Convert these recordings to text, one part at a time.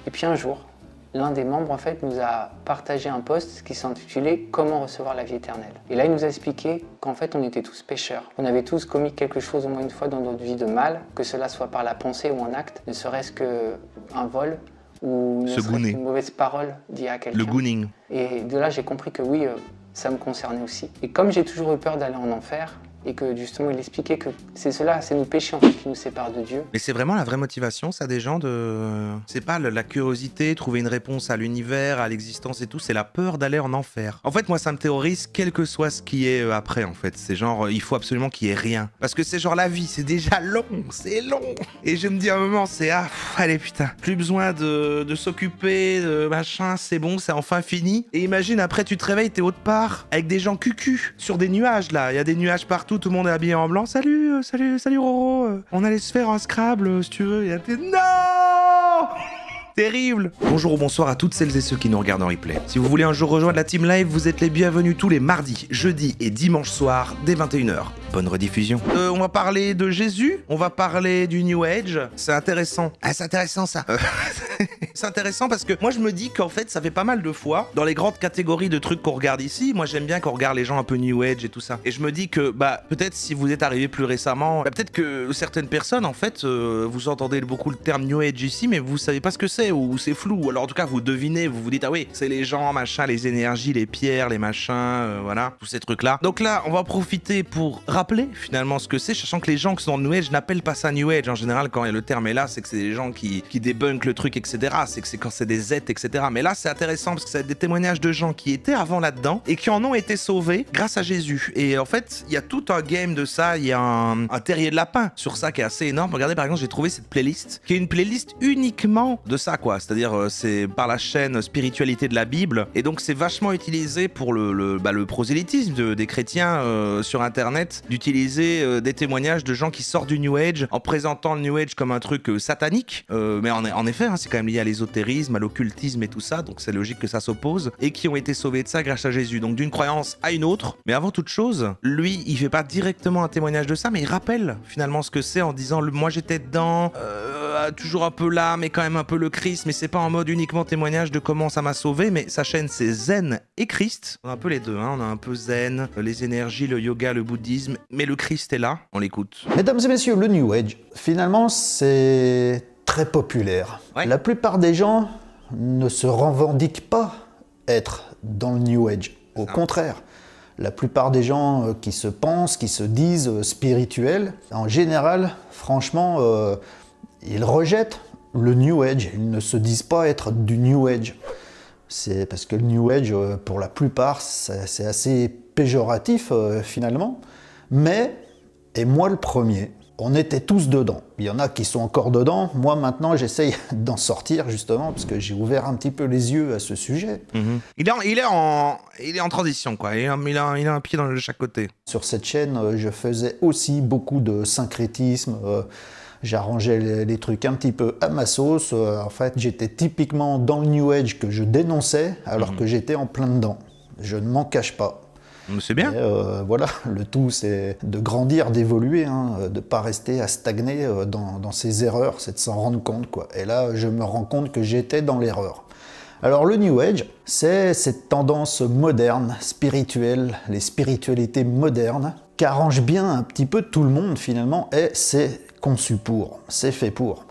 Et puis un jour, l'un des membres en fait nous a partagé un post qui s'intitulait « Comment recevoir la vie éternelle ». Et là, il nous a expliqué qu'en fait, on était tous pécheurs. On avait tous commis quelque chose au moins une fois dans notre vie de mal, que cela soit par la pensée ou un acte, ne serait-ce qu'un vol ou ne serait-ce qu'une mauvaise parole dit à quelqu'un. Le gooning. Et de là, j'ai compris que oui, ça me concernait aussi. Et comme j'ai toujours eu peur d'aller en enfer, et que justement il expliquait que c'est cela, c'est nos péchés en fait qui nous séparent de Dieu. Mais c'est vraiment la vraie motivation, ça, des gens de... C'est pas la curiosité, trouver une réponse à l'univers, à l'existence et tout, c'est la peur d'aller en enfer. En fait, moi, ça me terrorise, quel que soit ce qui est après, en fait. C'est genre, il faut absolument qu'il y ait rien. Parce que c'est genre la vie, c'est déjà long, c'est long. Et je me dis à un moment, c'est allez putain, plus besoin de s'occuper, de machin, c'est bon, c'est enfin fini. Et imagine, après, tu te réveilles, t'es autre part, avec des gens cucu, sur des nuages, là. Il y a des nuages partout. Tout le monde est habillé en blanc. Salut Roro. On allait se faire un Scrabble, si tu veux. Et non! Terrible. Bonjour ou bonsoir à toutes celles et ceux qui nous regardent en replay. Si vous voulez un jour rejoindre la team live, vous êtes les bienvenus tous les mardis, jeudis et dimanches soirs dès 21h. Bonne rediffusion. On va parler de Jésus, on va parler du New Age. C'est intéressant. Ah, c'est intéressant ça. C'est intéressant parce que moi je me dis qu'en fait ça fait pas mal de fois, dans les grandes catégories de trucs qu'on regarde ici, moi j'aime bien qu'on regarde les gens un peu New Age et tout ça. Et je me dis que peut-être si vous êtes arrivé plus récemment, peut-être que certaines personnes en fait, vous entendez beaucoup le terme New Age ici, mais vous savez pas ce que c'est ou c'est flou. Ou alors en tout cas vous devinez, vous vous dites ah oui, c'est les gens, machin, les énergies, les pierres, les machins, voilà, tous ces trucs là. Donc là on va profiter pour rappeler finalement ce que c'est, sachant que les gens qui sont dans le New Age n'appellent pas ça New Age en général quand le terme est là, c'est que c'est des gens qui débunkent le truc, etc. C'est que c'est quand c'est des Z, etc. Mais là, c'est intéressant parce que c'est des témoignages de gens qui étaient avant là-dedans et qui en ont été sauvés grâce à Jésus. Et en fait, il y a tout un game de ça. Il y a un terrier de lapin sur ça qui est assez énorme. Regardez, par exemple, j'ai trouvé cette playlist qui est une playlist uniquement de ça, quoi. C'est-à-dire, c'est par la chaîne Spiritualité de la Bible. Et donc, c'est vachement utilisé pour le prosélytisme des chrétiens sur Internet, d'utiliser des témoignages de gens qui sortent du New Age en présentant le New Age comme un truc satanique. Mais en effet, hein, c'est quand même lié à l'ésotérisme, à l'occultisme et tout ça, donc c'est logique que ça s'oppose, et qui ont été sauvés de ça grâce à Jésus, donc d'une croyance à une autre. Mais avant toute chose, lui, il fait pas directement un témoignage de ça, mais il rappelle finalement ce que c'est en disant moi j'étais dedans, toujours un peu là, mais quand même un peu le Christ, mais c'est pas en mode uniquement témoignage de comment ça m'a sauvé, mais sa chaîne c'est Zen et Christ, on a un peu les deux, hein. On a un peu Zen, les énergies, le yoga, le bouddhisme, mais le Christ est là, on l'écoute. Mesdames et messieurs, le New Age, finalement c'est très populaire. Ouais. La plupart des gens ne se revendiquent pas être dans le New Age. Au contraire, la plupart des gens qui se pensent, qui se disent spirituels, en général, franchement, ils rejettent le New Age. Ils ne se disent pas être du New Age. C'est parce que le New Age, pour la plupart, c'est assez péjoratif finalement. Mais, et moi le premier, on était tous dedans. Il y en a qui sont encore dedans. Moi, maintenant, j'essaye d'en sortir, justement, parce que j'ai ouvert un petit peu les yeux à ce sujet. Il est en transition, quoi. Il a un pied de chaque côté. Sur cette chaîne, je faisais aussi beaucoup de syncrétisme. J'arrangeais les trucs un petit peu à ma sauce. En fait, j'étais typiquement dans le New Age que je dénonçais, alors que j'étais en plein dedans. Je ne m'en cache pas. C'est bien. Voilà, le tout c'est de grandir, d'évoluer, hein, de ne pas rester à stagner dans ses erreurs, c'est de s'en rendre compte, quoi. Et là, je me rends compte que j'étais dans l'erreur. Alors le New Age, c'est cette tendance moderne, spirituelle, les spiritualités modernes, qui arrangent bien un petit peu tout le monde finalement, et c'est conçu pour, c'est fait pour.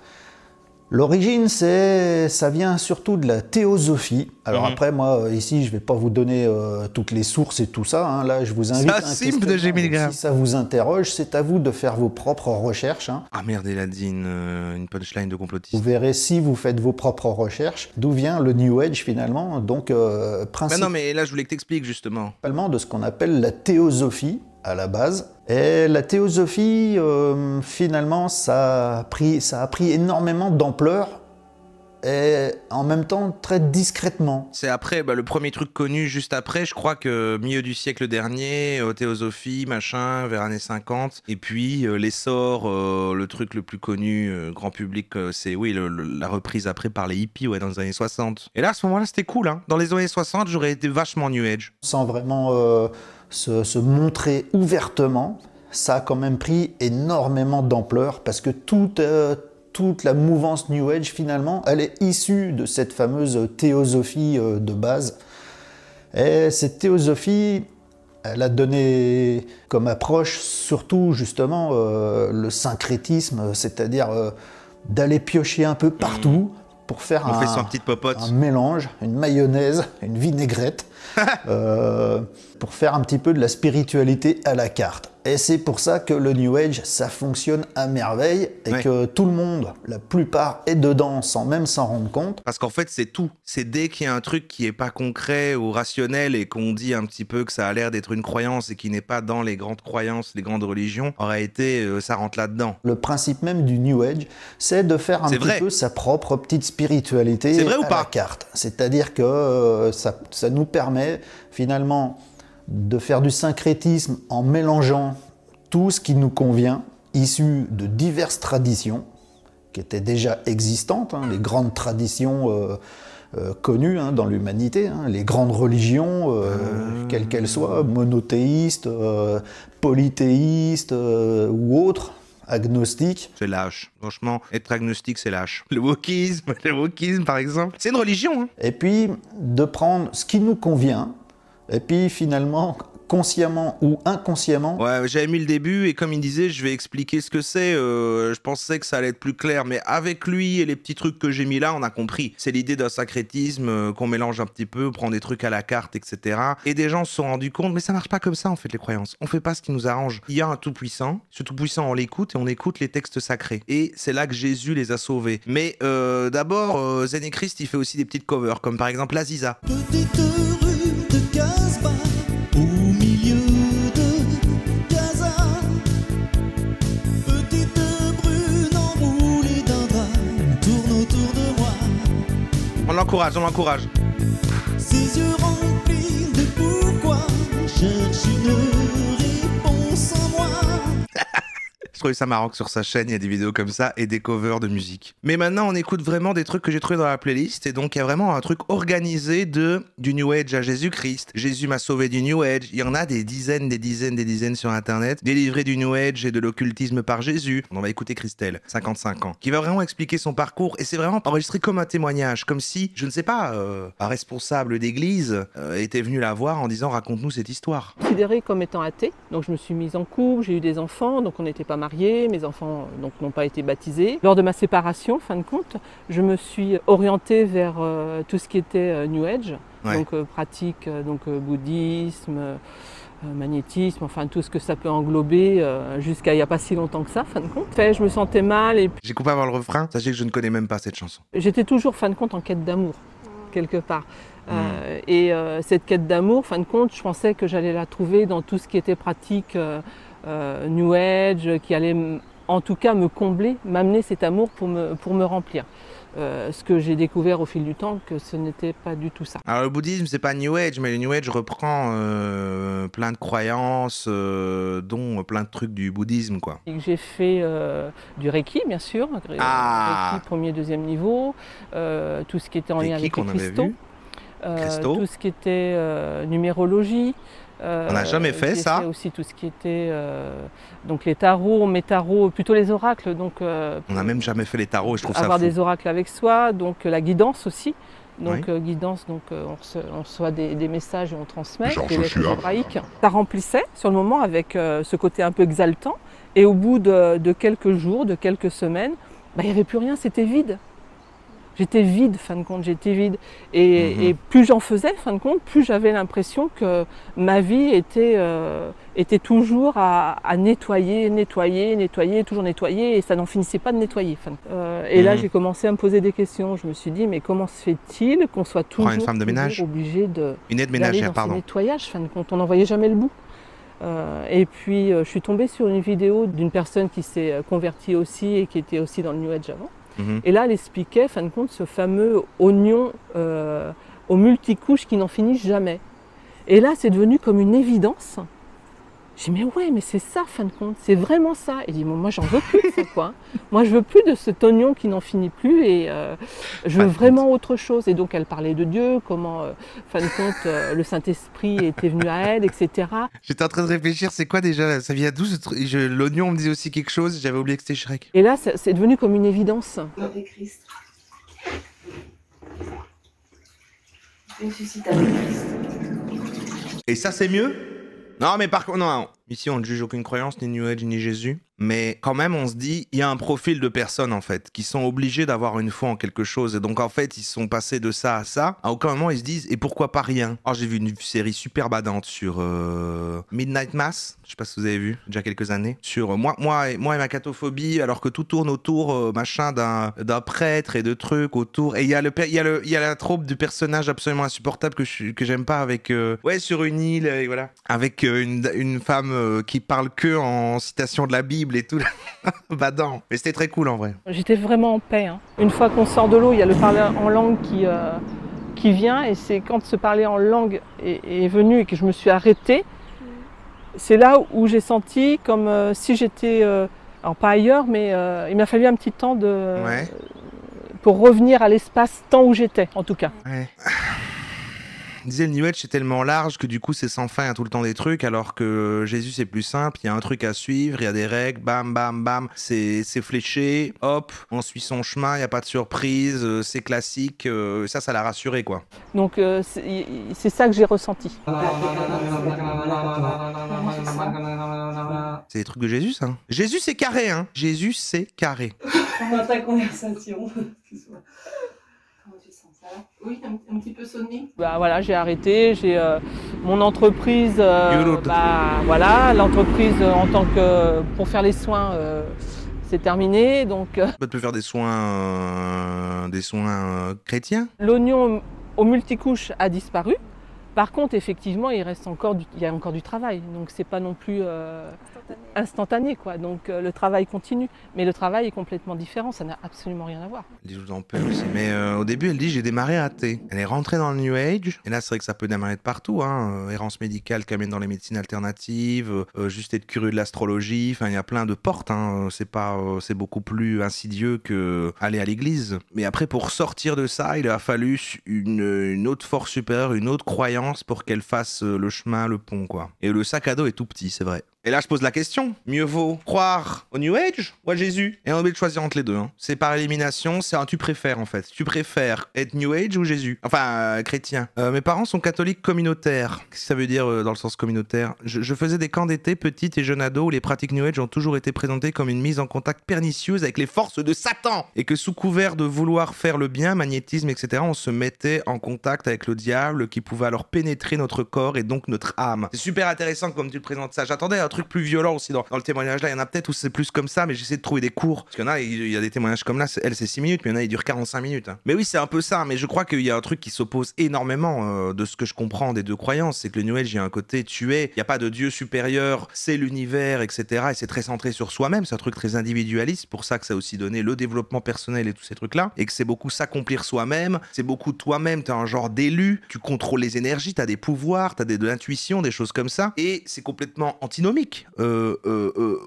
L'origine, ça vient surtout de la théosophie. Alors après, moi, ici, je ne vais pas vous donner toutes les sources et tout ça. Hein. Là, je vous invite à si ça vous interroge, c'est à vous de faire vos propres recherches. Hein. Ah merde, il a dit une punchline de complotiste. Vous verrez, si vous faites vos propres recherches, d'où vient le New Age finalement. Donc, non, mais là, je voulais que t'expliques justement. Principalement de ce qu'on appelle la théosophie à la base. Et la théosophie, finalement, ça a pris énormément d'ampleur et en même temps très discrètement. C'est après, le premier truc connu juste après, je crois que milieu du siècle dernier, théosophie, machin, vers années 50, et puis l'essor, le truc le plus connu, grand public, c'est oui, la reprise après par les hippies, ouais, dans les années 60. Et là, à ce moment-là, c'était cool, hein. Dans les années 60, j'aurais été vachement New Age. Sans vraiment se montrer ouvertement, ça a quand même pris énormément d'ampleur parce que tout toute la mouvance New Age, finalement, elle est issue de cette fameuse théosophie de base. Et cette théosophie, elle a donné comme approche surtout justement le syncrétisme, c'est-à-dire d'aller piocher un peu partout pour faire fait son petite popote. Un mélange, une mayonnaise, une vinaigrette, pour faire un petit peu de la spiritualité à la carte. Et c'est pour ça que le New Age, ça fonctionne à merveille et que tout le monde, la plupart, est dedans sans même s'en rendre compte. Parce qu'en fait, c'est tout. C'est dès qu'il y a un truc qui est pas concret ou rationnel et qu'on dit un petit peu que ça a l'air d'être une croyance et qui n'est pas dans les grandes croyances, les grandes religions, en réalité, ça rentre là-dedans. Le principe même du New Age, c'est de faire un petit peu sa propre petite spiritualité à la carte. C'est-à-dire que ça nous permet finalement de faire du syncrétisme en mélangeant tout ce qui nous convient, issu de diverses traditions qui étaient déjà existantes, les grandes traditions connues dans l'humanité, les grandes religions, quelles qu'elles soient, monothéistes, polythéistes ou autres, agnostiques. C'est lâche. Franchement, être agnostique, c'est lâche. Le wokisme par exemple, c'est une religion. Et puis, de prendre ce qui nous convient, et puis finalement, consciemment ou inconsciemment... Ouais, j'avais mis le début et comme il disait, je vais expliquer ce que c'est. Je pensais que ça allait être plus clair, mais avec lui et les petits trucs que j'ai mis là, on a compris. C'est l'idée d'un sacrétisme qu'on mélange un petit peu, on prend des trucs à la carte, etc. Et des gens se sont rendus compte, mais ça marche pas comme ça en fait les croyances. On fait pas ce qui nous arrange. Il y a un tout-puissant. Ce tout-puissant, on l'écoute et on écoute les textes sacrés. Et c'est là que Jésus les a sauvés. Mais d'abord, Zen et Christ, il fait aussi des petites covers, comme par exemple Aziza. Petite rue de Casbah, au milieu de Gaza, petite brune enroulée d'un drap tourne autour de moi. On l'encourage, on l'encourage. Ses yeux remplis de pourquoi cherche une réponse en moi. Je trouvais ça marrant que sur sa chaîne, il y a des vidéos comme ça et des covers de musique. Mais maintenant, on écoute vraiment des trucs que j'ai trouvés dans la playlist. Et donc, il y a vraiment un truc organisé du New Age à Jésus-Christ. Jésus m'a sauvé du New Age. Il y en a des dizaines sur Internet. Délivré du New Age et de l'occultisme par Jésus. On va écouter Christelle, 55 ans, qui va vraiment expliquer son parcours. Et c'est vraiment enregistré comme un témoignage. Comme si, je ne sais pas, un responsable d'église était venu la voir en disant « Raconte-nous cette histoire ». Considérée comme étant athée. Donc, je me suis mise en couple, j'ai eu des enfants, donc on n'était pas mariés. Mes enfants n'ont pas été baptisés. Lors de ma séparation, fin de compte, je me suis orientée vers tout ce qui était New Age, donc pratique, bouddhisme, magnétisme, enfin tout ce que ça peut englober jusqu'à il n'y a pas si longtemps que ça, fin de compte. Je me sentais mal. Et j'ai coupé avant le refrain, sachez que je ne connais même pas cette chanson. J'étais toujours, fin de compte, en quête d'amour, quelque part. Et cette quête d'amour, fin de compte, je pensais que j'allais la trouver dans tout ce qui était pratique New Age, qui allait en tout cas me combler, m'amener cet amour pour me remplir. Ce que j'ai découvert au fil du temps, que ce n'était pas du tout ça. Alors le bouddhisme, c'est pas New Age, mais le New Age reprend plein de croyances, dont plein de trucs du bouddhisme, quoi. J'ai fait du Reiki, bien sûr, Reiki premier, deuxième niveau, tout ce qui était en lien avec les cristaux, tout ce qui était numérologie. On n'a jamais fait ça. Fait aussi tout ce qui était donc les tarots, mes tarots, plutôt les oracles. Donc, on n'a même jamais fait les tarots, je trouve ça fou. Avoir des oracles avec soi, donc la guidance aussi. Donc guidance, donc on reçoit des messages et on transmet. Des lettres hébraïques. Ça remplissait sur le moment avec ce côté un peu exaltant. Et au bout de quelques jours, de quelques semaines, il n'y avait plus rien, c'était vide. J'étais vide, fin de compte, j'étais vide. Et plus j'en faisais, fin de compte, plus j'avais l'impression que ma vie était toujours à nettoyer, toujours nettoyer, et ça n'en finissait pas de nettoyer. Et là, j'ai commencé à me poser des questions. Je me suis dit, mais comment se fait-il qu'on soit toujours obligé une aide ménagère, dans ce nettoyage, fin de compte, on n'en voyait jamais le bout. Et puis, je suis tombée sur une vidéo d'une personne qui s'est convertie aussi et qui était aussi dans le New Age avant. Et là, elle expliquait, fin de compte, ce fameux oignon aux multicouches qui n'en finissent jamais. Et là, c'est devenu comme une évidence J'ai dit, mais ouais, mais c'est ça, fin de compte, c'est vraiment ça. Il dit, moi, j'en veux plus de ça, quoi. Moi, je veux plus de cet oignon qui n'en finit plus et je veux vraiment autre chose. Et donc, elle parlait de Dieu, comment, fin de compte, le Saint-Esprit était venu à elle, etc. J'étais en train de réfléchir, c'est quoi déjà? Ça vient d'où l'oignon me disait aussi quelque chose, j'avais oublié que c'était Shrek. Et là, c'est devenu comme une évidence. Avec Christ. Ressuscite avec Christ. Et ça, c'est mieux? Non, mais par contre, non. Ici, on ne juge aucune croyance, ni New Age, ni Jésus. Mais quand même, on se dit, il y a un profil de personnes, en fait, qui sont obligés d'avoir une foi en quelque chose. Et donc, en fait, ils sont passés de ça à ça. À aucun moment, ils se disent, et pourquoi pas rien? Alors, j'ai vu une série super badante sur Midnight Mass. Je sais pas si vous avez vu, déjà quelques années. Sur moi et ma catophobie, alors que tout tourne autour, machin, d'un prêtre et de trucs autour. Et il y a la trope du personnage absolument insupportable que j'aime pas avec, sur une île, et voilà. Avec une femme qui parle que en citation de la Bible et tout. Badant. Mais c'était très cool en vrai. J'étais vraiment en paix. Hein. Une fois qu'on sort de l'eau, il y a le parler en langue qui vient. Et c'est quand ce parler en langue est venu et que je me suis arrêtée, c'est là où j'ai senti comme si j'étais, alors pas ailleurs, mais il m'a fallu un petit temps pour revenir à l'espace-temps où j'étais, en tout cas. Ouais. Il disait le New Age c'est tellement large que du coup c'est sans fin, il y a tout le temps des trucs, alors que Jésus c'est plus simple, il y a un truc à suivre, il y a des règles, bam bam bam, c'est fléché, hop, on suit son chemin, il n'y a pas de surprise, c'est classique, ça l'a rassuré quoi. Donc c'est ça que j'ai ressenti. C'est des trucs de Jésus ça. Jésus c'est carré hein, Jésus c'est carré. Pendant ta conversation, excuse-moi. Comment tu sens ça? Oui, un petit peu sonné. Bah voilà, j'ai arrêté, j'ai mon entreprise, l'entreprise en tant que pour faire les soins, c'est terminé, donc. Tu peux faire des soins chrétiens. L'oignon aux multicouches a disparu. Par contre, effectivement, il y a encore du travail, donc c'est pas non plus instantané, quoi. Donc le travail continue, mais le travail est complètement différent, ça n'a absolument rien à voir. Je vous en paie aussi. Mais au début, elle dit j'ai démarré athée. Elle est rentrée dans le New Age, et là c'est vrai que ça peut démarrer de partout, hein. Errance médicale qui amène dans les médecines alternatives, juste être curieux de l'astrologie, enfin il y a plein de portes, hein. C'est beaucoup plus insidieux que aller à l'église. Mais après, pour sortir de ça, il a fallu une autre force supérieure, une autre croyance pour qu'elle fasse le chemin, le pont, quoi. Et le sac à dos est tout petit, c'est vrai. Et là, je pose la question. Mieux vaut croire au New Age ou à Jésus? Et on est obligé de choisir entre les deux. Hein. C'est par élimination, c'est un tu préfères en fait. Tu préfères être New Age ou Jésus? Enfin, chrétien. Mes parents sont catholiques communautaires. Qu'est-ce que ça veut dire dans le sens communautaire? Je faisais des camps d'été, petite et jeune ado, où les pratiques New Age ont toujours été présentées comme une mise en contact pernicieuse avec les forces de Satan. Et que sous couvert de vouloir faire le bien, magnétisme, etc., on se mettait en contact avec le diable qui pouvait alors pénétrer notre corps et donc notre âme. C'est super intéressant comme tu le présentes ça. J'attendais un truc plus violent aussi dans le témoignage là, il y en a peut-être où c'est plus comme ça, mais j'essaie de trouver des cours, parce qu'il y en a, il y a des témoignages comme là, c'est 6 minutes, mais il y en a, ils durent 45 minutes. Hein. Mais oui, c'est un peu ça, mais je crois qu'il y a un truc qui s'oppose énormément de ce que je comprends des deux croyances, c'est que le New Age, il y a un côté il n'y a pas de Dieu supérieur, c'est l'univers, etc. Et c'est très centré sur soi-même, c'est un truc très individualiste, pour ça que ça a aussi donné le développement personnel et tous ces trucs-là, et que c'est beaucoup s'accomplir soi-même, c'est beaucoup toi-même, t'es un genre d'élu, tu contrôles les énergies, t'as des pouvoirs, t'as de l'intuition, des choses comme ça, et c'est complètement antinomique.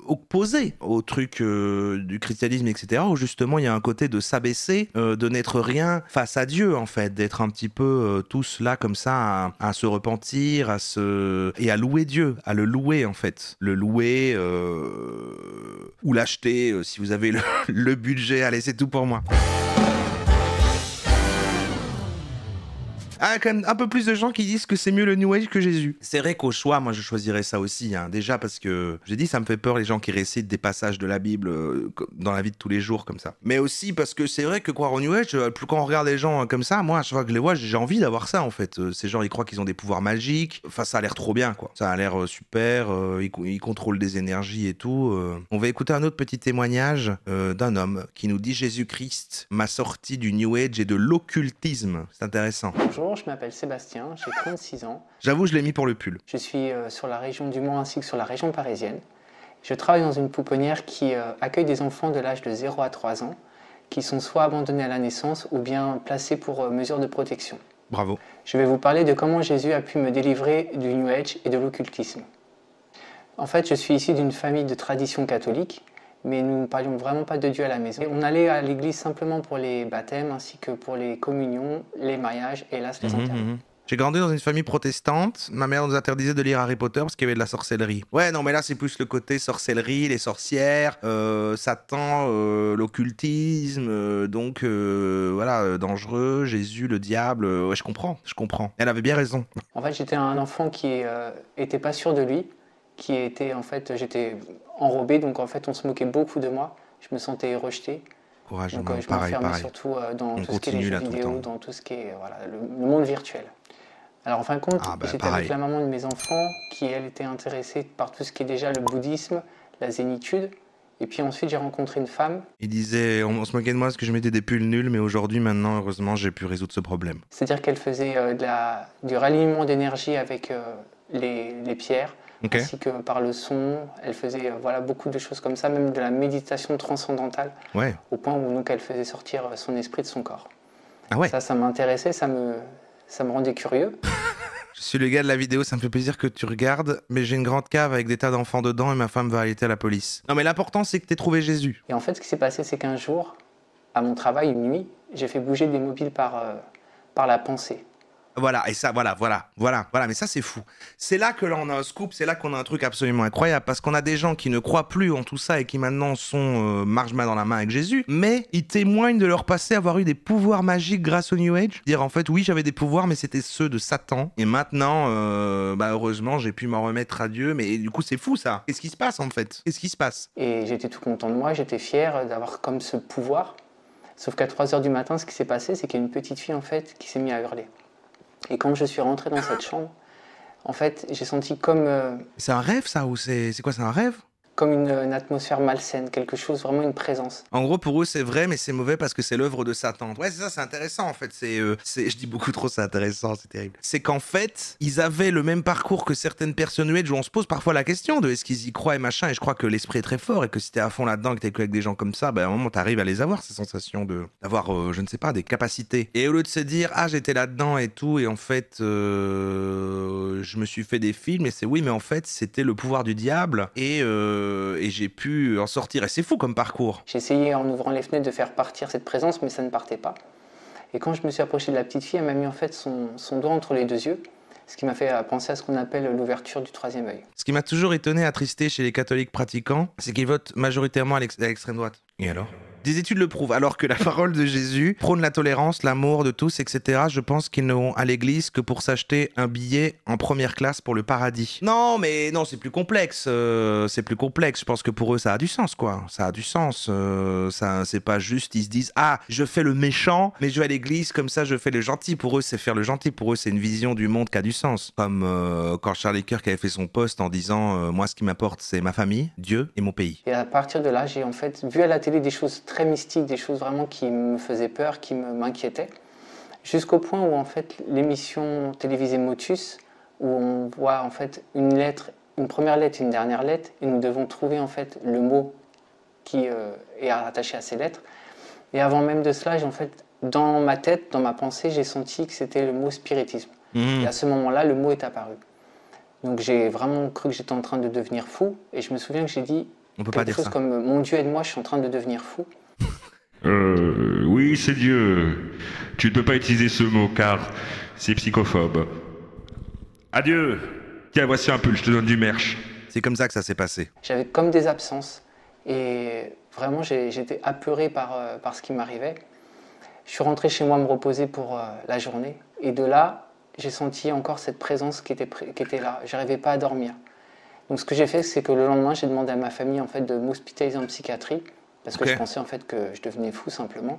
Opposé au truc du christianisme, etc., où justement il y a un côté de s'abaisser, de n'être rien face à Dieu, en fait, d'être un petit peu tous là comme ça à se repentir, et à louer Dieu, à le louer en fait, le louer ou l'acheter si vous avez le budget. Allez, c'est tout pour moi. Ah, quand même un peu plus de gens qui disent que c'est mieux le New Age que Jésus. C'est vrai qu'au choix, moi je choisirais ça aussi. Hein. Déjà parce que, j'ai dit, ça me fait peur les gens qui récitent des passages de la Bible dans la vie de tous les jours comme ça. Mais aussi parce que c'est vrai que croire au New Age, quand on regarde les gens comme ça, moi à chaque fois que je les vois, j'ai envie d'avoir ça en fait. Ces gens, ils croient qu'ils ont des pouvoirs magiques. Enfin, ça a l'air trop bien quoi. Ça a l'air super. Ils contrôlent des énergies et tout. On va écouter un autre petit témoignage d'un homme qui nous dit Jésus-Christ m'a sorti du New Age et de l'occultisme. C'est intéressant. Bonjour, je m'appelle Sébastien, j'ai 36 ans. J'avoue, je l'ai mis pour le pull. Je suis sur la région du Mans ainsi que sur la région parisienne. Je travaille dans une pouponnière qui accueille des enfants de l'âge de 0 à 3 ans qui sont soit abandonnés à la naissance ou bien placés pour mesures de protection. Bravo. Je vais vous parler de comment Jésus a pu me délivrer du New Age et de l'occultisme. En fait, je suis issu d'une famille de tradition catholique, mais nous ne parlions vraiment pas de Dieu à la maison. On allait à l'église simplement pour les baptêmes, ainsi que pour les communions, les mariages et hélas les enterrements. J'ai grandi dans une famille protestante. Ma mère nous interdisait de lire Harry Potter parce qu'il y avait de la sorcellerie. Ouais, non, mais là, c'est plus le côté sorcellerie, les sorcières, Satan, l'occultisme, donc voilà, dangereux, Jésus, le diable. Ouais, je comprends. Elle avait bien raison. En fait, j'étais un enfant qui était pas sûr de lui, qui était, en fait, j'étais enrobé, donc en fait, on se moquait beaucoup de moi. Je me sentais rejeté. Courage, donc je pareil. m'enfermais surtout dans tout ce qui est les jeux vidéo, dans tout ce qui est voilà, le monde virtuel. Alors en fin de compte, j'étais avec la maman de mes enfants qui, elle, était intéressée par tout ce qui est déjà le bouddhisme, la zénitude. Et puis ensuite, j'ai rencontré une femme. Il disait, on se moquait de moi parce que je mettais des pulls nuls, mais aujourd'hui, maintenant, heureusement, j'ai pu résoudre ce problème. C'est-à-dire qu'elle faisait du ralliement d'énergie avec les pierres, ainsi que par le son. Elle faisait voilà, beaucoup de choses comme ça, même de la méditation transcendantale, au point où donc, elle faisait sortir son esprit de son corps. Ah ouais. Ça m'intéressait, ça me rendait curieux. Je suis le gars de la vidéo, ça me fait plaisir que tu regardes, mais j'ai une grande cave avec des tas d'enfants dedans et ma femme va allaiter à la police. Non mais l'important c'est que t'aies trouvé Jésus. Et en fait ce qui s'est passé c'est qu'un jour, à mon travail, une nuit, j'ai fait bouger des mobiles par la pensée. Voilà, et ça, voilà, mais ça c'est fou. C'est là que là on a un scoop, c'est là qu'on a un truc absolument incroyable, parce qu'on a des gens qui ne croient plus en tout ça et qui maintenant sont marche main dans la main avec Jésus, mais ils témoignent de leur passé avoir eu des pouvoirs magiques grâce au New Age. Dire en fait, oui j'avais des pouvoirs, mais c'était ceux de Satan, et maintenant, heureusement j'ai pu m'en remettre à Dieu, mais du coup c'est fou ça. Qu'est-ce qui se passe en fait? Qu'est-ce qui se passe? Et j'étais tout content de moi, j'étais fier d'avoir comme ce pouvoir, sauf qu'à 3h du matin, ce qui s'est passé, c'est qu'il y a une petite fille en fait qui s'est mise à hurler. Et quand je suis rentré dans cette chambre, en fait, j'ai senti comme... C'est un rêve, ça? Ou c'est quoi, c'est un rêve? Comme une atmosphère malsaine, quelque chose, vraiment une présence. En gros, pour eux, c'est vrai, mais c'est mauvais parce que c'est l'œuvre de Satan. Ouais, c'est ça, c'est intéressant, en fait. Je dis beaucoup trop, c'est intéressant, c'est terrible. C'est qu'en fait, ils avaient le même parcours que certaines personnes New Age où on se pose parfois la question de est-ce qu'ils y croient et machin, et je crois que l'esprit est très fort, et que si t'es à fond là-dedans, que t'es avec des gens comme ça, à un moment, t'arrives à les avoir, ces sensations d'avoir, je ne sais pas, des capacités. Et au lieu de se dire, ah, j'étais là-dedans et tout, et en fait, je me suis fait des films, et c'est oui, mais en fait, c'était le pouvoir du diable, et j'ai pu en sortir. Et c'est fou comme parcours. J'ai essayé en ouvrant les fenêtres de faire partir cette présence, mais ça ne partait pas. Et quand je me suis approché de la petite fille, elle m'a mis en fait son doigt entre les deux yeux, ce qui m'a fait penser à ce qu'on appelle l'ouverture du troisième œil. Ce qui m'a toujours étonné, attristé chez les catholiques pratiquants, c'est qu'ils votent majoritairement à l'extrême droite. Et alors ? Des études le prouvent, alors que la parole de Jésus prône la tolérance, l'amour de tous, etc. Je pense qu'ils ne vont à l'église que pour s'acheter un billet en première classe pour le paradis. Non, mais non, c'est plus complexe. Je pense que pour eux, ça a du sens, quoi. Ça a du sens. Ça, c'est pas juste, ils se disent, ah, je fais le méchant, mais je vais à l'église, comme ça, je fais le gentil. Pour eux, c'est faire le gentil. Pour eux, c'est une vision du monde qui a du sens. Comme quand Charlie Kirk avait fait son post en disant, moi, ce qui m'importe, c'est ma famille, Dieu et mon pays. Et à partir de là, j'ai en fait vu à la télé des choses très mystiques, des choses vraiment qui me faisaient peur, qui m'inquiétaient, jusqu'au point où en fait l'émission télévisée Motus, où on voit en fait une lettre, une première lettre et une dernière lettre, et nous devons trouver en fait le mot qui est attaché à ces lettres. Et avant même de cela, j'ai en fait dans ma tête, dans ma pensée, j'ai senti que c'était le mot spiritisme. Et à ce moment-là, le mot est apparu. Donc j'ai vraiment cru que j'étais en train de devenir fou, et je me souviens que j'ai dit quelque chose comme mon Dieu aide-moi, je suis en train de devenir fou. Oui, c'est Dieu. Tu ne peux pas utiliser ce mot car c'est psychophobe. Adieu. Tiens, voici un pull, je te donne du merch. C'est comme ça que ça s'est passé. J'avais comme des absences et vraiment j'étais apeuré par ce qui m'arrivait. Je suis rentré chez moi me reposer pour la journée et de là, j'ai senti encore cette présence qui était là. Je n'arrivais pas à dormir. Donc ce que j'ai fait, c'est que le lendemain, j'ai demandé à ma famille en fait, de m'hospitaliser en psychiatrie. Parce que je pensais en fait que je devenais fou simplement.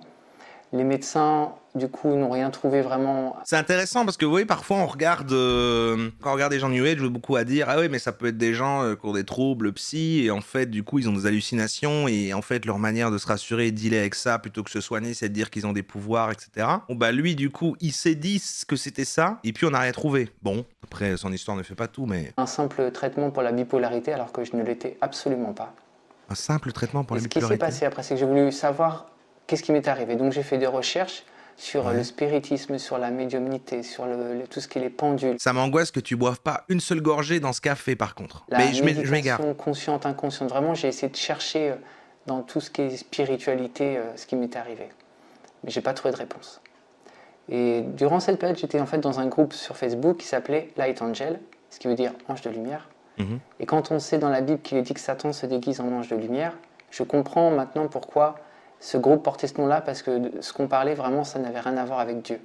Les médecins, du coup, n'ont rien trouvé vraiment. C'est intéressant parce que, vous voyez, parfois on regarde, quand on regarde des gens New Age, beaucoup à dire, ah oui, mais ça peut être des gens qui ont des troubles psy, et en fait, du coup, ils ont des hallucinations, et en fait, leur manière de se rassurer et de dealer avec ça, plutôt que se soigner, c'est de dire qu'ils ont des pouvoirs, etc. Bon, bah, lui, du coup, il s'est dit que c'était ça, et puis on n'a rien trouvé. Bon, après, son histoire ne fait pas tout, mais. Un simple traitement pour la bipolarité, alors que je ne l'étais absolument pas. Un simple traitement pour la bipolarité. Ce qui s'est passé après, c'est que j'ai voulu savoir qu'est-ce qui m'est arrivé. Donc j'ai fait des recherches sur le spiritisme, sur la médiumnité, sur tout ce qui est les pendules. Ça m'angoisse que tu boives pas une seule gorgée dans ce café, par contre. Mais je m'égare. Consciente, inconsciente. Vraiment, j'ai essayé de chercher dans tout ce qui est spiritualité ce qui m'était arrivé. Mais j'ai pas trouvé de réponse. Et durant cette période, j'étais en fait dans un groupe sur Facebook qui s'appelait Light Angel, ce qui veut dire ange de lumière. Et quand on sait dans la Bible qu'il est dit que Satan se déguise en ange de lumière, je comprends maintenant pourquoi ce groupe portait ce nom-là, parce que ce qu'on parlait vraiment, ça n'avait rien à voir avec Dieu.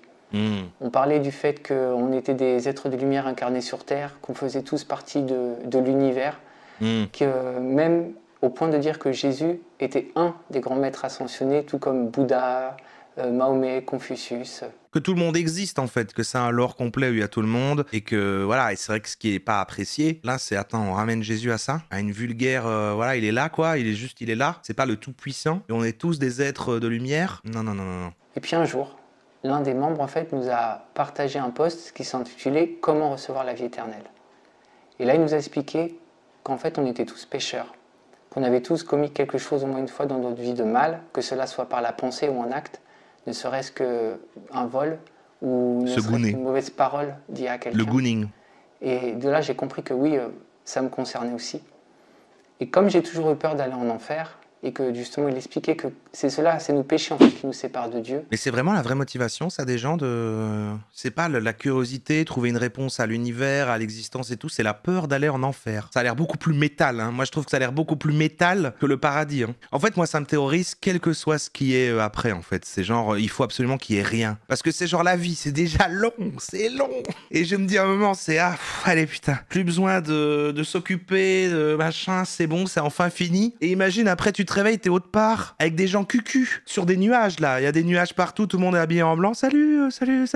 On parlait du fait qu'on était des êtres de lumière incarnés sur Terre, qu'on faisait tous partie de l'univers, que même au point de dire que Jésus était un des grands maîtres ascensionnés, tout comme Bouddha, Mahomet, Confucius. Que tout le monde existe en fait, que c'est un lore complet où il y a tout le monde, et que voilà, et c'est vrai que ce qui est pas apprécié, là c'est attends, on ramène Jésus à ça, à une vulgaire, voilà, il est là quoi, il est là, c'est pas le tout puissant, et on est tous des êtres de lumière. Non. Et puis un jour, l'un des membres en fait nous a partagé un post qui s'intitulait Comment recevoir la vie éternelle. Et là il nous a expliqué qu'en fait on était tous pécheurs, qu'on avait tous commis quelque chose au moins une fois dans notre vie de mal, que cela soit par la pensée ou un acte, ne serait-ce qu'un vol ou une mauvaise parole dit à quelqu'un. Le gooning. Et de là, j'ai compris que oui, ça me concernait aussi. Et comme j'ai toujours eu peur d'aller en enfer, et que justement il expliquait que c'est nos péchés en fait qui nous séparent de Dieu. Mais c'est vraiment la vraie motivation, ça, des gens de... C'est pas la curiosité, trouver une réponse à l'univers, à l'existence et tout, c'est la peur d'aller en enfer. Ça a l'air beaucoup plus métal, hein. Moi je trouve que ça a l'air beaucoup plus métal que le paradis, hein. En fait, moi ça me terrorise, quel que soit ce qui est après, en fait. C'est genre, il faut absolument qu'il y ait rien. Parce que c'est genre la vie, c'est déjà long, c'est long. Et je me dis à un moment, c'est allez putain, plus besoin de s'occuper, de machin, c'est bon, c'est enfin fini. Et imagine, après tu te réveilles, t'es autre part, avec des gens cucu, sur des nuages là, il y a des nuages partout, tout le monde est habillé en blanc, salut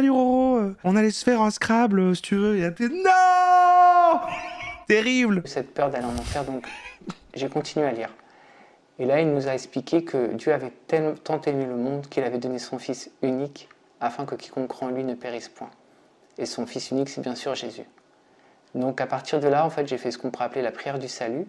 Roro, on allait se faire un Scrabble si tu veux, non, terrible. Cette peur d'aller en enfer, donc j'ai continué à lire. Et là il nous a expliqué que Dieu avait tant aimé le monde qu'il avait donné son fils unique afin que quiconque croit en lui ne périsse point. Et son fils unique, c'est bien sûr Jésus. Donc à partir de là, en fait, j'ai fait ce qu'on pourrait appeler la prière du salut.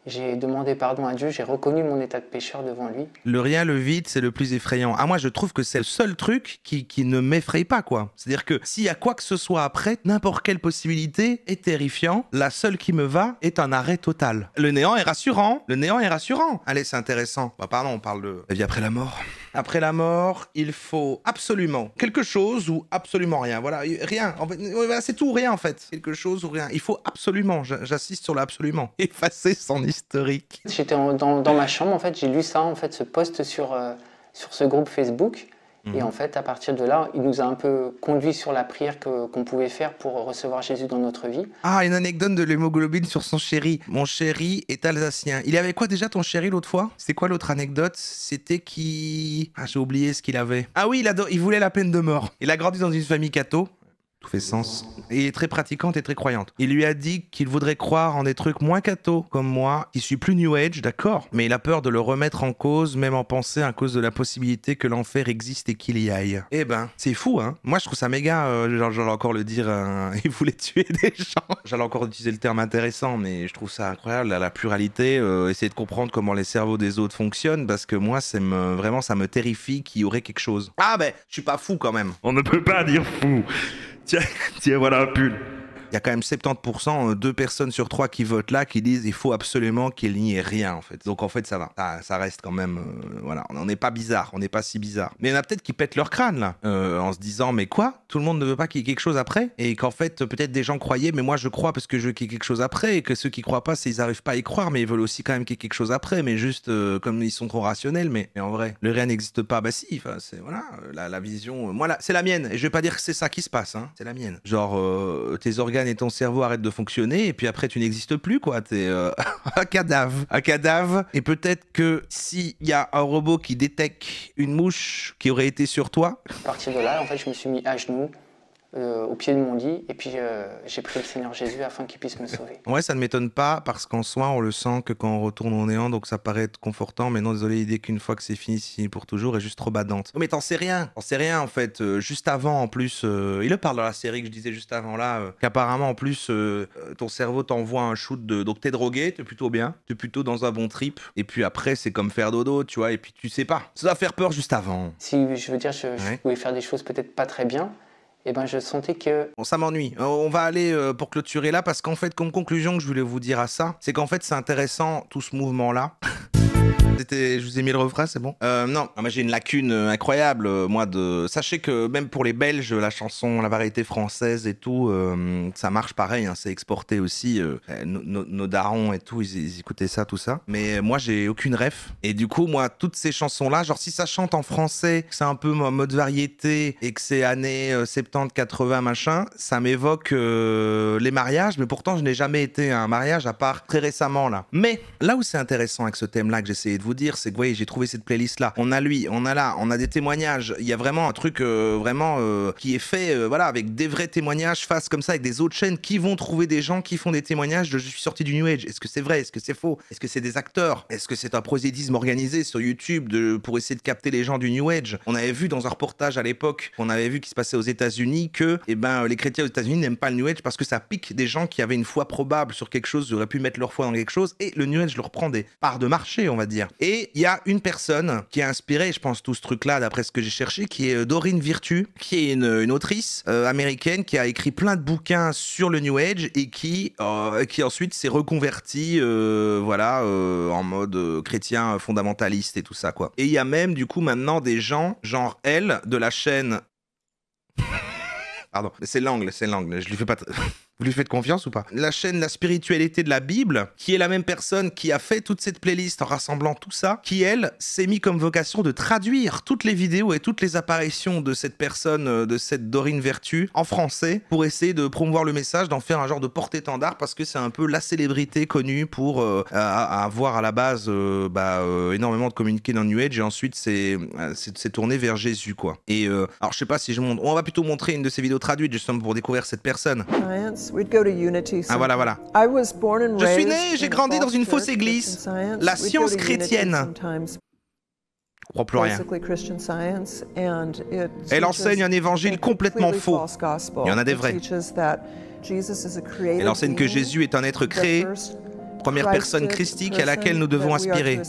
J'ai demandé pardon à Dieu, j'ai reconnu mon état de pécheur devant lui. Le rien, le vide, c'est le plus effrayant. Ah, moi, je trouve que c'est le seul truc qui ne m'effraie pas, quoi. C'est-à-dire que s'il y a quoi que ce soit après, n'importe quelle possibilité est terrifiant. La seule qui me va est un arrêt total. Le néant est rassurant. Allez, c'est intéressant. Bah, pardon, on parle de la vie après la mort. Après la mort, il faut absolument quelque chose ou absolument rien. Voilà, rien. En fait, c'est tout ou rien, en fait. Quelque chose ou rien. Il faut absolument, j'insiste sur l'absolument, effacer son historique. J'étais dans ma chambre, en fait, j'ai lu ça, en fait, ce post sur ce groupe Facebook. Et en fait, à partir de là, il nous a un peu conduit sur la prière qu'on pouvait faire pour recevoir Jésus dans notre vie. Ah, une anecdote de l'hémoglobine sur son chéri. Mon chéri est alsacien. Il avait quoi déjà ton chéri l'autre fois? C'était quoi l'autre anecdote? C'était qui... Ah, j'ai oublié ce qu'il avait. Ah oui, il voulait la peine de mort. Il a grandi dans une famille catho. Tout fait sens. Et il est très pratiquante et très croyante. Il lui a dit qu'il voudrait croire en des trucs moins catho, comme moi, qui suis plus New Age, d'accord, mais il a peur de le remettre en cause, même en pensée, à cause de la possibilité que l'enfer existe et qu'il y aille. Eh ben, c'est fou, hein. Moi, je trouve ça méga, j'allais encore le dire, il voulait tuer des gens. J'allais encore utiliser le terme intéressant, mais je trouve ça incroyable, la pluralité, essayer de comprendre comment les cerveaux des autres fonctionnent, parce que moi, vraiment, ça me terrifie qu'il y aurait quelque chose. Ah ben, je suis pas fou quand même. On ne peut pas dire fou. Tiens, voilà un pull. Il y a quand même 70%, 2 personnes sur 3 qui votent là, qui disent il faut absolument qu'il n'y ait rien, en fait. Donc en fait, ça va. Ça reste quand même... voilà, on n'est pas bizarre, on n'est pas si bizarre. Mais il y en a peut-être qui pètent leur crâne, là, en se disant mais quoi? Tout le monde ne veut pas qu'il y ait quelque chose après? Et qu'en fait, peut-être des gens croyaient, mais moi je crois parce que je veux qu'il y ait quelque chose après, et que ceux qui croient pas, ils n'arrivent pas à y croire, mais ils veulent aussi quand même qu'il y ait quelque chose après, mais juste comme ils sont trop rationnels, mais en vrai, le rien n'existe pas. Bah si, c'est voilà, la vision... moi, là, c'est la mienne, et je vais pas dire que c'est ça qui se passe, hein. C'est la mienne. Genre, tes organes et ton cerveau arrêtent de fonctionner et puis après tu n'existes plus, quoi. T'es un cadavre. Et peut-être que s'il y a un robot qui détecte une mouche qui aurait été sur toi... À partir de là, en fait, je me suis mis à genoux au pied de mon lit, et puis j'ai prié le Seigneur Jésus afin qu'il puisse me sauver. Ouais, ça ne m'étonne pas, parce qu'en soi, on le sent que quand on retourne au néant, donc ça paraît être confortant, mais non, désolé, l'idée qu'une fois que c'est fini, c'est fini pour toujours, est juste trop badante. Mais t'en sais rien en fait. Juste avant, en plus, il le parle dans la série que je disais juste avant là, qu'apparemment, en plus, ton cerveau t'envoie un shoot de... Donc t'es drogué, t'es plutôt bien, t'es plutôt dans un bon trip, et puis après, c'est comme faire dodo, tu vois, et puis tu sais pas. Ça doit faire peur juste avant. Si je veux dire, je pouvais faire des choses peut-être pas très bien, et ben je sentais que... Bon, ça m'ennuie. On va aller pour clôturer là, parce qu'en fait, comme conclusion que je voulais vous dire à ça, c'est qu'en fait, c'est intéressant, tout ce mouvement-là. Je vous ai mis le refrain, c'est bon. Non, moi j'ai une lacune incroyable, moi de. Sachez que même pour les Belges, la chanson, la variété française et tout, ça marche pareil, hein, c'est exporté aussi. Nos darons et tout, ils écoutaient ça, tout ça. Mais moi j'ai aucune ref. Et du coup, moi, toutes ces chansons-là, genre si ça chante en français, que c'est un peu mode variété et que c'est années 70, 80, machin, ça m'évoque les mariages, mais pourtant je n'ai jamais été à un mariage à part très récemment là. Mais là où c'est intéressant avec ce thème-là que j'essayais de vous dire, c'est que, vous voyez, j'ai trouvé cette playlist-là. On a lui, on a là, on a des témoignages. Il y a vraiment un truc qui est fait, voilà, avec des vrais témoignages face comme ça, avec des autres chaînes qui vont trouver des gens qui font des témoignages de je suis sorti du New Age. Est-ce que c'est vrai? Est-ce que c'est faux? Est-ce que c'est des acteurs? Est-ce que c'est un prosélytisme organisé sur YouTube pour essayer de capter les gens du New Age? On avait vu dans un reportage à l'époque, on avait vu qui se passait aux États-Unis que, les chrétiens aux États-Unis n'aiment pas le New Age parce que ça pique des gens qui avaient une foi probable sur quelque chose, auraient pu mettre leur foi dans quelque chose, et le New Age leur prend des parts de marché, on va dire. Et il y a une personne qui a inspiré, je pense, tout ce truc-là, d'après ce que j'ai cherché, qui est Doreen Virtue, qui est une autrice américaine qui a écrit plein de bouquins sur le New Age et qui ensuite s'est reconvertie en mode chrétien fondamentaliste et tout ça, quoi. Et il y a même, du coup, maintenant des gens, genre elle, de la chaîne... Pardon, c'est l'angle, je lui fais pas... Vous lui faites confiance ou pas? La chaîne La Spiritualité de la Bible, qui est la même personne qui a fait toute cette playlist en rassemblant tout ça, qui, elle, s'est mis comme vocation de traduire toutes les vidéos et toutes les apparitions de cette personne, de cette Doreen Virtue, en français, pour essayer de promouvoir le message, d'en faire un genre de porte-étendard, parce que c'est un peu la célébrité connue pour avoir à la base énormément de communiqués dans le New Age, et ensuite c'est tourné vers Jésus, quoi. Et alors je sais pas si je montre... On va plutôt montrer une de ces vidéos traduites, justement, pour découvrir cette personne. Ah voilà. Je suis né, j'ai grandi dans une fausse église. La science chrétienne. Je crois plus rien. Elle enseigne un évangile complètement faux. Il y en a des vrais. Elle enseigne que Jésus est un être créé, première personne christique à laquelle nous devons aspirer.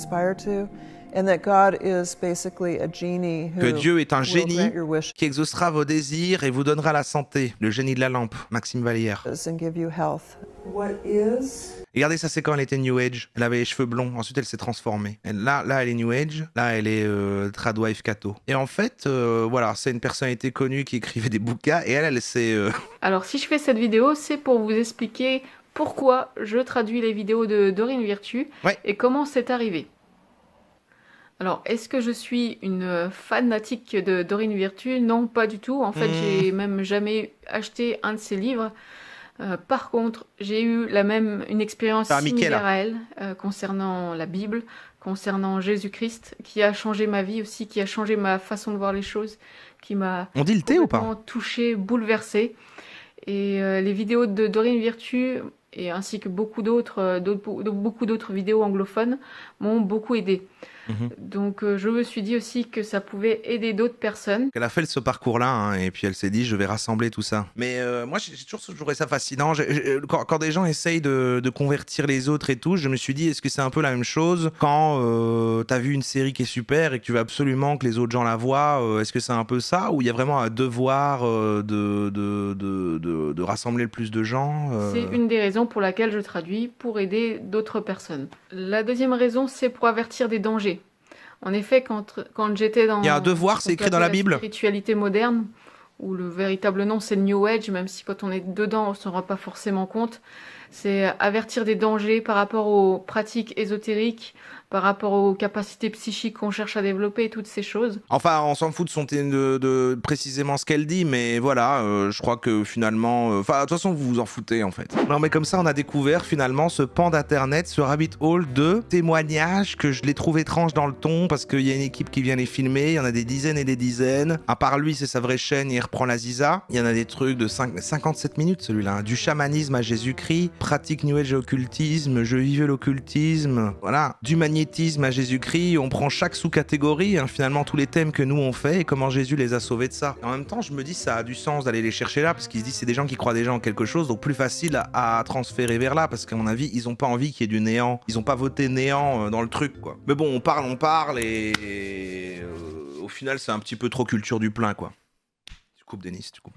Que Dieu est un génie qui exaucera vos désirs et vous donnera la santé. Le génie de la lampe, Maxime Vallière. Regardez, ça c'est quand elle était New Age. Elle avait les cheveux blonds, ensuite elle s'est transformée. Là elle est New Age, là elle est Tradwife Cato. Et en fait, c'est une personnalité connue qui écrivait des bouquins et elle s'est... Alors si je fais cette vidéo, c'est pour vous expliquer pourquoi je traduis les vidéos de Doreen Virtue et comment c'est arrivé. Alors, est-ce que je suis une fanatique de Doreen Virtue? Non, pas du tout. En fait, j'ai même jamais acheté un de ses livres. Par contre, j'ai eu une expérience similaire à elle concernant la Bible, concernant Jésus-Christ, qui a changé ma vie aussi, qui a changé ma façon de voir les choses, qui m'a complètement touchée, bouleversée. Et les vidéos de Doreen Virtue, ainsi que beaucoup d'autres vidéos anglophones, m'ont beaucoup aidée. Donc je me suis dit aussi que ça pouvait aider d'autres personnes. Elle a fait ce parcours-là, hein, et puis elle s'est dit je vais rassembler tout ça. Mais moi j'ai toujours trouvé ça fascinant. Quand des gens essayent de convertir les autres et tout, je me suis dit est-ce que c'est un peu la même chose quand t'as vu une série qui est super et que tu veux absolument que les autres gens la voient, est-ce que c'est un peu ça ou il y a vraiment un devoir de rassembler le plus de gens C'est une des raisons pour laquelle je traduis, pour aider d'autres personnes. La deuxième raison, c'est pour avertir des dangers. En effet, quand j'étais dans... Il y a un devoir, c'est écrit dans la Bible. Spiritualité moderne, où le véritable nom c'est le New Age, même si quand on est dedans, on ne s'en rend pas forcément compte. C'est avertir des dangers par rapport aux pratiques ésotériques, par rapport aux capacités psychiques qu'on cherche à développer et toutes ces choses. Enfin, on s'en fout de précisément ce qu'elle dit, mais voilà, je crois que finalement... Enfin, de toute façon, vous vous en foutez, en fait. Non, mais comme ça, on a découvert, finalement, ce pan d'internet, ce rabbit hole de témoignages que je les trouve étranges dans le ton, parce qu'il y a une équipe qui vient les filmer, il y en a des dizaines et des dizaines. À part lui, c'est sa vraie chaîne, il reprend la Ziza. Il y en a des trucs de 57 minutes, celui-là. Hein. Du chamanisme à Jésus-Christ, pratique New Age et occultisme, je vivais l'occultisme, voilà, du magnétisme à Jésus-Christ, on prend chaque sous-catégorie, hein, finalement tous les thèmes que nous on fait et comment Jésus les a sauvés de ça. Et en même temps, je me dis ça a du sens d'aller les chercher là, parce qu'ils se disent c'est des gens qui croient déjà en quelque chose, donc plus facile à transférer vers là, parce qu'à mon avis, ils ont pas envie qu'il y ait du néant. Ils ont pas voté néant dans le truc, quoi. Mais bon, on parle et au final, c'est un petit peu trop culture du plein, quoi. Tu coupes, Denis, tu coupes.